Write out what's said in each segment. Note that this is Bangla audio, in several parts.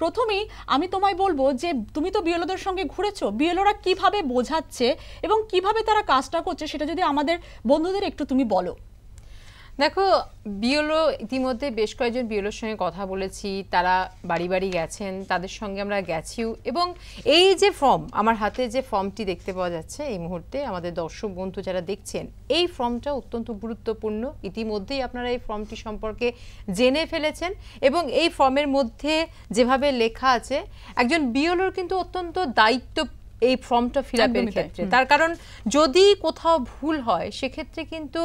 প্রথমেই আমি তোমায় বলবো যে তুমি তো বিএলওদের সঙ্গে ঘুরেছো, বিএলওরা কিভাবে বোঝাচ্ছে এবং কিভাবে তারা কাজটা করছে সেটা যদি আমাদের বন্ধুদের একটু তুমি বলো। দেখো, বিএলও ইতিমধ্যে বেশ কয়েকজন বিএলওর সঙ্গে কথা বলেছি, তারা বাড়ি বাড়ি গেছেন, তাদের সঙ্গে আমরা গেছিও। এবং এই যে ফর্ম, আমার হাতে যে ফর্মটি দেখতে পাওয়া যাচ্ছে এই মুহূর্তে, আমাদের দর্শক বন্ধু যারা দেখছেন, এই ফর্মটা অত্যন্ত গুরুত্বপূর্ণ। ইতিমধ্যেই আপনারা এই ফর্মটি সম্পর্কে জেনে ফেলেছেন এবং এই ফর্মের মধ্যে যেভাবে লেখা আছে, একজন বিএলওর কিন্তু অত্যন্ত দায়িত্ব এই ফর্মটা ফিল আপের ক্ষেত্রে। তার কারণ যদি কোথাও ভুল হয় সেক্ষেত্রে কিন্তু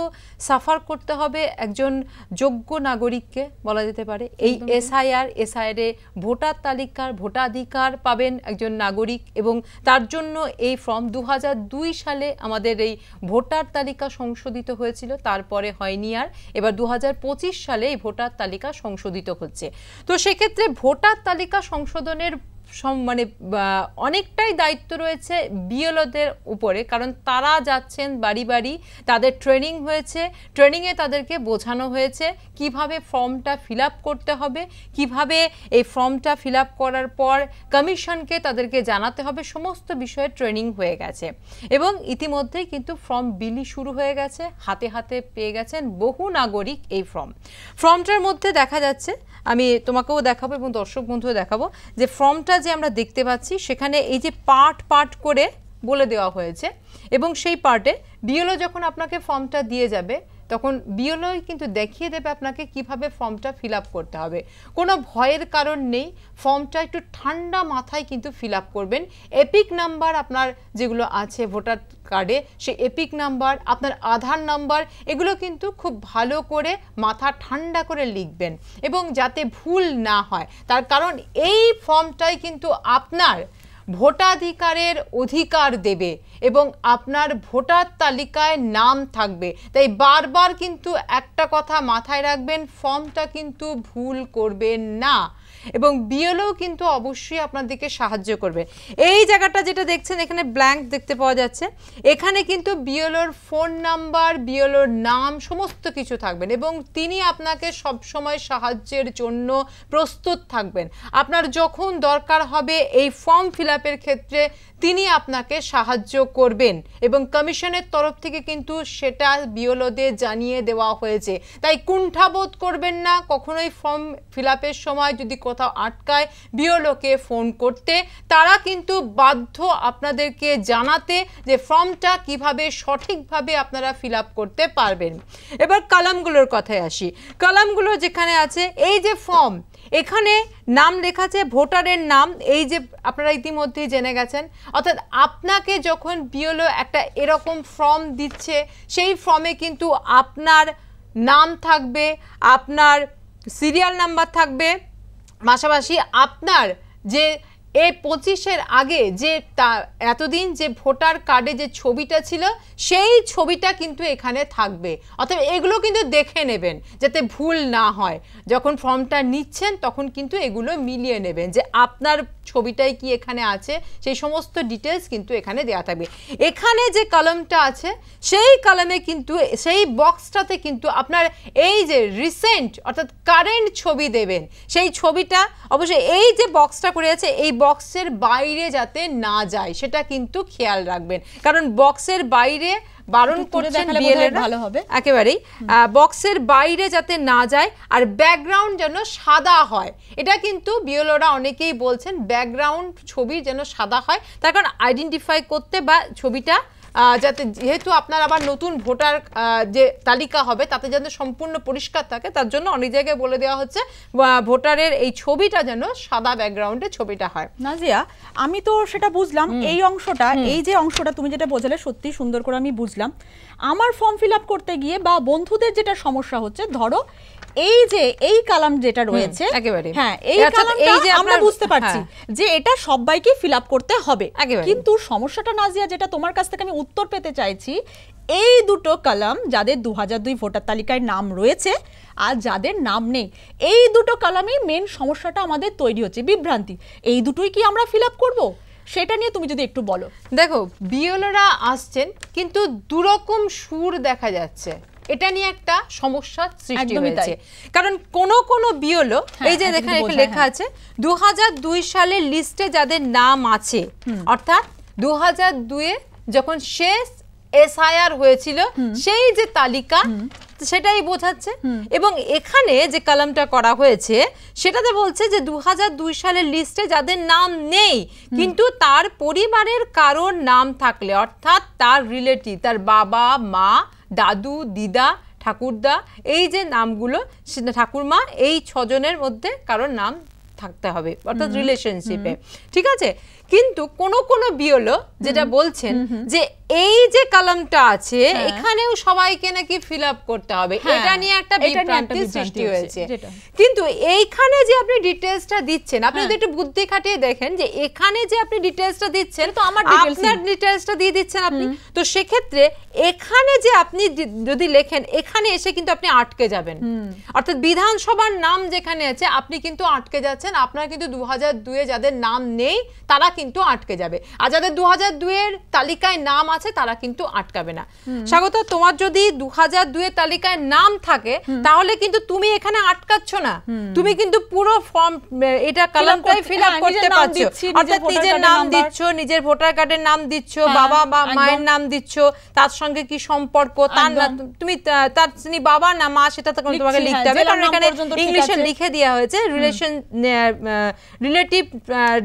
সাফার করতে হবে একজন যোগ্য নাগরিককে বলা যেতে পারে। এই এসআইআর এ ভোটার তালিকার ভোটাধিকার পাবেন একজন নাগরিক, এবং তার জন্য এই ফর্ম 2002 সালে আমাদের এই ভোটার তালিকা সংশোধিত হয়েছিল, তারপরে হয়নি আর। এবার 2025 সালে এই ভোটার তালিকা সংশোধিত হচ্ছে। তো সেক্ষেত্রে ভোটার তালিকা সংশোধনের মানে অনেকটাই দায়িত্ব রয়েছে বিএলওদের উপরে, কারণ তারা যাচ্ছেন বাড়ি বাড়ি, তাদের ট্রেনিং হয়েছে, ট্রেনিংয়ে তাদেরকে বোঝানো হয়েছে কিভাবে ফর্মটা ফিল আপ করতে হবে, কিভাবে এই ফর্মটা ফিল আপ করার পর কমিশনকে তাদেরকে জানাতে হবে, সমস্ত বিষয়ে ট্রেনিং হয়ে গেছে। এবং ইতিমধ্যেই কিন্তু ফর্ম বিলি শুরু হয়ে গেছে, হাতে হাতে পেয়ে গেছেন বহু নাগরিক এই ফর্মটার মধ্যে দেখা যাচ্ছে, আমি তোমাকেও দেখাবো এবং দর্শক বন্ধুও দেখাবো যে ফর্মটা যে আমরা দেখতে পাচ্ছি সেখানে এই যে পার্ট পার্ট করে বলে দেওয়া হয়েছে, এবং সেই পার্টে বিএলও যখন আপনাকে ফর্মটা দিয়ে যাবে তখন বিএলও কিন্তু দেখিয়ে দেবে আপনাকে কিভাবে ফর্মটা ফিল আপ করতে হবে। কোনো ভয়ের কারণ নেই, ফর্মটা একটু ঠান্ডা মাথায় কিন্তু ফিল আপ করবেন। এপিক নাম্বার আপনার যেগুলো আছে ভোটার কার্ডে, সেই এপিক নাম্বার, আপনার আধার নাম্বার, এগুলো কিন্তু খুব ভালো করে মাথা ঠান্ডা করে লিখবেন এবং যাতে ভুল না হয়। তার কারণ এই ফর্মটাই কিন্তু আপনার ভোটাধিকারের অধিকার দেবে এবং আপনার ভোটার তালিকায় নাম থাকবে। তাই বারবার কিন্তু একটা কথা মাথায় রাখবেন, ফর্মটা কিন্তু ভুল করবেন না এবং বিএলও কিন্তু অবশ্যই আপনাদেরকে সাহায্য করবে। এই জায়গাটা যেটা দেখছেন এখানে ব্ল্যাঙ্ক দেখতে পাওয়া যাচ্ছে, এখানে কিন্তু বিএলওর ফোন নাম্বার, বিএলওর নাম সমস্ত কিছু থাকবেন এবং তিনি আপনাকে সবসময় সাহায্যের জন্য প্রস্তুত থাকবেন। আপনার যখন দরকার হবে এই ফর্ম ফিল আপের ক্ষেত্রে তিনি আপনাকে সাহায্য করবেন এবং কমিশনের তরফ থেকে কিন্তু সেটা বিএলওদের জানিয়ে দেওয়া হয়েছে। তাই কুণ্ঠাবোধ করবেন না কখনোই ফর্ম ফিল আপের সময় যদি কোথাও আটকায় বিএলওকে ফোন করতে, তারা কিন্তু বাধ্য আপনাদেরকে জানাতে যে ফর্মটা কিভাবে সঠিকভাবে আপনারা ফিল আপ করতে পারবেন। এবার কলামগুলোর কথায় আসি। কলামগুলো যেখানে আছে, এই যে ফর্ম, এখানে নাম লেখা আছে ভোটারের নাম, এই যে আপনারা ইতিমধ্যেই জেনে গেছেন। অর্থাৎ আপনাকে যখন বিএলও একটা এরকম ফর্ম দিচ্ছে, সেই ফর্মে কিন্তু আপনার নাম থাকবে, আপনার সিরিয়াল নাম্বার থাকবে, পাশাপাশি আপনার যে A25-এর আগে যে এতদিন যে ভোটার কার্ডে যে ছবিটা ছিল সেই ছবিটা কিন্তু এখানে থাকবে। অর্থাৎ এগুলো কিন্তু দেখে নেবেন যাতে ভুল না হয়। যখন ফর্মটা নিচ্ছেন তখন কিন্তু এগুলো মিলিয়ে নেবেন যে আপনার ছবিটাই কি এখানে আছে, সেই সমস্ত ডিটেলস কিন্তু এখানে দেওয়া থাকবে। এখানে যে কলামটা আছে সেই কলামে কিন্তু সেই বক্সটাতে কিন্তু আপনার এই যে রিসেন্ট অর্থাৎ কারেন্ট ছবি দেবেন। সেই ছবিটা অবশ্যই এই যে বক্সটা করে আছে এই বক্সের বাইরে যাতে না যায় সেটা কিন্তু খেয়াল রাখবেন, কারণ বক্সের বাইরে বারণ করছেন বিএলওরা, ভালো হবে একেবারেই বক্সের বাইরে যাতে না যায়, আর ব্যাকগ্রাউন্ড যেন সাদা হয়। এটা কিন্তু বিএলওরা অনেকেই বলছেন ব্যাকগ্রাউন্ড ছবি যেন সাদা হয়, তার কারণ আইডেন্টিফাই করতে বা ছবিটা যাতে, যেহেতু আপনার আবার নতুন ভোটার যে তালিকা হবে তাতে যেন সম্পূর্ণ পরিষ্কার থাকে, তার জন্য অনেক জায়গায় বলে দেওয়া হচ্ছে ভোটারের এই ছবিটা যেন সাদা ব্যাকগ্রাউন্ডে ছবিটা হয়। নাজিয়া, আমি তো সেটা বুঝলাম, এই অংশটা, এই যে অংশটা তুমি যেটা বোঝালে সত্যি সুন্দর করে আমি বুঝলাম। আমার ফর্ম ফিল আপ করতে গিয়ে বা বন্ধুদের যেটা সমস্যা হচ্ছে, ধরো এই যে এই কলাম যেটা রয়েছে, হ্যাঁ এই কলামটা আমরা বুঝতে পারছি যে এটা সবাইকে ফিল আপ করতে হবে, কিন্তু সমস্যাটা নাজিয়া যেটা তোমার কাছ থেকে আমি উত্তর পেতে চাইছি, এই দুটো কলাম যাদের 2002 ভোটার তালিকায় নাম রয়েছে আর যাদের নাম নেই, এই দুটো কলামই মেন সমস্যাটা আমাদের তৈরি হচ্ছে, বিভ্রান্তি। এই দুটোই কি আমরা ফিল আপ করবো? সেটা নিয়ে তুমি যদি একটু বলো। দেখো, বিএলওরা আসছেন কিন্তু দুরকম সুর দেখা যাচ্ছে। এটা নিয়ে একটা সমস্যার সৃষ্টি হয়েছে। কারণ কোন বিওলো এই যে এখানে লেখা আছে 2002 সালের লিস্টে যাদের নাম আছে, অর্থাৎ 2002 যখন শেষ এসআইআর হয়েছিল সেই যে তালিকা সেটাই বোঝাচ্ছে। এবং এখানে যে কলামটা করা হয়েছে সেটাতে বলছে যে 2002 সালের লিস্টে যাদের নাম নেই কিন্তু তার পরিবারের কারোর নাম থাকলে, অর্থাৎ তার রিলেটিভ, তার বাবা মা দাদু দিদা ঠাকুরদা, এই যে নামগুলো ঠাকুরমা, এই 6 জনের মধ্যে কারোর নাম থাকতে হবে, অর্থাৎ রিলেশনশিপে। ঠিক আছে, কিন্তু কোন বিওলো যেটা বলছেন যে এই যে কলামটা আছে এখানেও সবাইকে নাকি ফিল আপ করতে হবে, এটা নিয়ে একটা বিভ্রান্তি সৃষ্টি হয়েছে। কিন্তু এইখানে যে আপনি ডিটেইলসটা দিচ্ছেন, আপনি যদি একটু বুদ্ধি খাটিয়ে দেখেন যে এখানে যে আপনি ডিটেইলসটা দিচ্ছেন তো আমার ডিটেইলসটা দিয়ে দিচ্ছেন আপনি, তো সেক্ষেত্রে এখানে যে আপনি যদি লেখেন এখানে এসে কিন্তু আপনি আটকে যাবেন, অর্থাৎ বিধানসভার নাম যেখানে আছে আপনি কিন্তু আটকে যাচ্ছেন। আপনার কিন্তু 2002 যাদের নাম নেই তারা কিন্তু আটকে যাবে, আর যাদের 2002 এর তালিকায় নাম আছে তারা কিন্তু আটকাবে না। স্বাগত, তোমার যদি 2002 এর তালিকায় নাম থাকে তাহলে কিন্তু তুমি এখানে আটকাচ্ছ না, তুমি কিন্তু পুরো ফর্ম এটা কলামটাই ফিল আপ করতে পারছো, অর্থাৎ নিজের নাম দিচ্ছ, নিজের ভোটার কার্ডের নাম দিচ্ছ, বাবা বা মায়ের নাম দিচ্ছ, তার সঙ্গে কি সম্পর্ক, তার তুমি তার বাবা না মা সেটা তোমাকে লিখতে হবে, কারণ এখানে ইংলিশে লিখে দেওয়া হয়েছে রিলেটিভ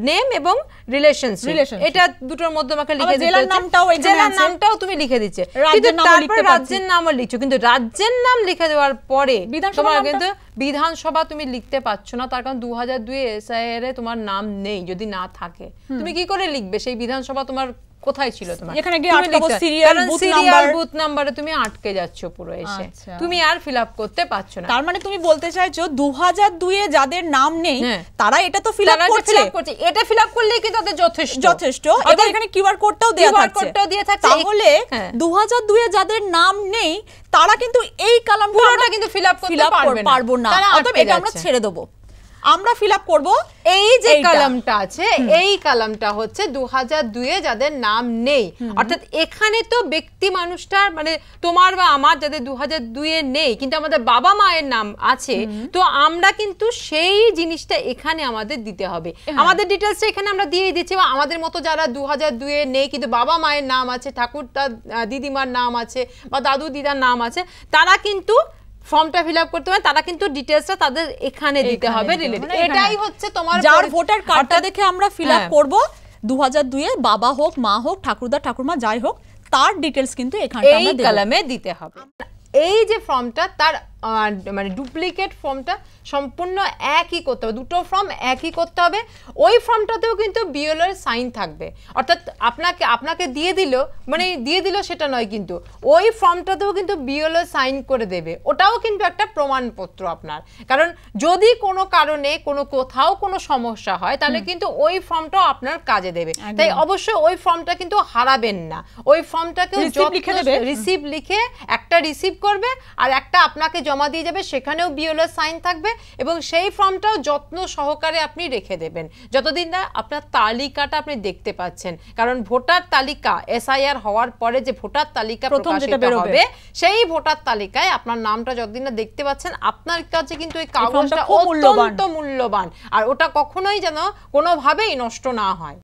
নেম এবং রিলেশনশিপ, এটা দুটোর মধ্যে আমাকে লিখে দিতে হচ্ছে। জেলার নামটাও তুমি লিখে দিচ্ছে, কিন্তু তারপর রাজ্যের নামও লিখছো, কিন্তু রাজ্যের নাম লিখে দেওয়ার পরে তোমার কিন্তু বিধানসভা তুমি লিখতে পারছো না, তার কারণ 2002 এসআইআর এ তোমার নাম নেই। যদি না থাকে তুমি কি করে লিখবে সেই বিধানসভা তোমার কোথায় ছিল? তোমার এখানে গিয়ে আটকাবো, সিরিয়াল বুথ নাম্বারে তুমি আটকে যাচ্ছ পুরো এসে, তুমি আর ফিল আপ করতে পারছো না। তার মানে তুমি বলতে চাইছো 2002 এ যাদের নাম নেই তারা এটা তো ফিল আপ করছে, এটা ফিল আপ করলেই কি তাদের যথেষ্ট। এবং এখানে কিউআর কোডটাও দেয়া থাকছে, তাহলে 2002 এ যাদের নাম নেই তারা কিন্তু এই কলামটা কিন্তু ফিল আপ করতে পারবো না, অতএব এটা আমরা ছেড়ে দেব, আমরা ফিল আপ করব এই যে কলামটা আছে, এই কলামটা হচ্ছে 2002 এ যাদের নাম নেই, অর্থাৎ এখানে তো ব্যক্তি মানুষটার মানে তোমার বা আমার যাদের 2002 এ নেই কিন্তু আমাদের বাবা মায়ের নাম আছে, তো আমরা কিন্তু সেই জিনিসটা এখানে আমাদের দিতে হবে। আমাদের ডিটেইলসটা এখানে আমরা দিয়ে দিচ্ছি, বা আমাদের মতো যারা 2002 এ নেই কিন্তু বাবা মায়ের নাম আছে, ঠাকুরদা দিদিমার নাম আছে বা দাদু দিদার নাম আছে, তারা কিন্তু ফর্মটা ফিল আপ করতে হবে, তারা কিন্তু ডিটেইলসটা তাদের এখানে দিতে হবে। এটাই হচ্ছে তোমার যার ভোটার কার্ডটা দেখে আমরা ফিল আপ করব 2002 এ বাবা হোক মা হোক ঠাকুরদা ঠাকুরমা যাই হোক তার ডিটেইলস কিন্তু এখানে আমরা এই কলামে দিতে হবে। এই যে ফর্মটা তার মানে ডুপ্লিকেট ফর্মটা সম্পূর্ণ একই করতে হবে, দুটো ফর্ম একই করতে হবে। ওই ফর্মটাতেও কিন্তু বিএলওর সাইন থাকবে, অর্থাৎ আপনাকে দিয়ে দিল সেটা নয়, কিন্তু ওই ফর্মটাতেও কিন্তু বিএলও সাইন করে দেবে, ওটাও কিন্তু একটা প্রমাণপত্র আপনার। কারণ যদি কোনো কারণে কোথাও কোনো সমস্যা হয় তাহলে কিন্তু ওই ফর্মটাও আপনার কাজে দেবে, তাই অবশ্যই ওই ফর্মটা কিন্তু হারাবেন না। ওই ফর্মটাকেও রিসিভ লিখে একটা রিসিভ করবে আর একটা আপনাকে জমা দিয়ে যাবে, সেখানেও বিএলও সাইন থাকবে এবং সেই ফর্মটাও যত্ন সহকারে আপনি রেখে দেবেন যতদিন না আপনার তালিকাটা আপনি দেখতে পাচ্ছেন। কারণ ভোটার তালিকা এসআইআর হওয়ার পরে যে ভোটার তালিকা প্রকাশিত হবে সেই ভোটার তালিকায় আপনার নামটা যতদিন না দেখতে পাচ্ছেন আপনার কাছে কিন্তু এই কাগজটা অত্যন্ত মূল্যবান, আর ওটা কখনোই যেন কোনোভাবেই নষ্ট না হয়।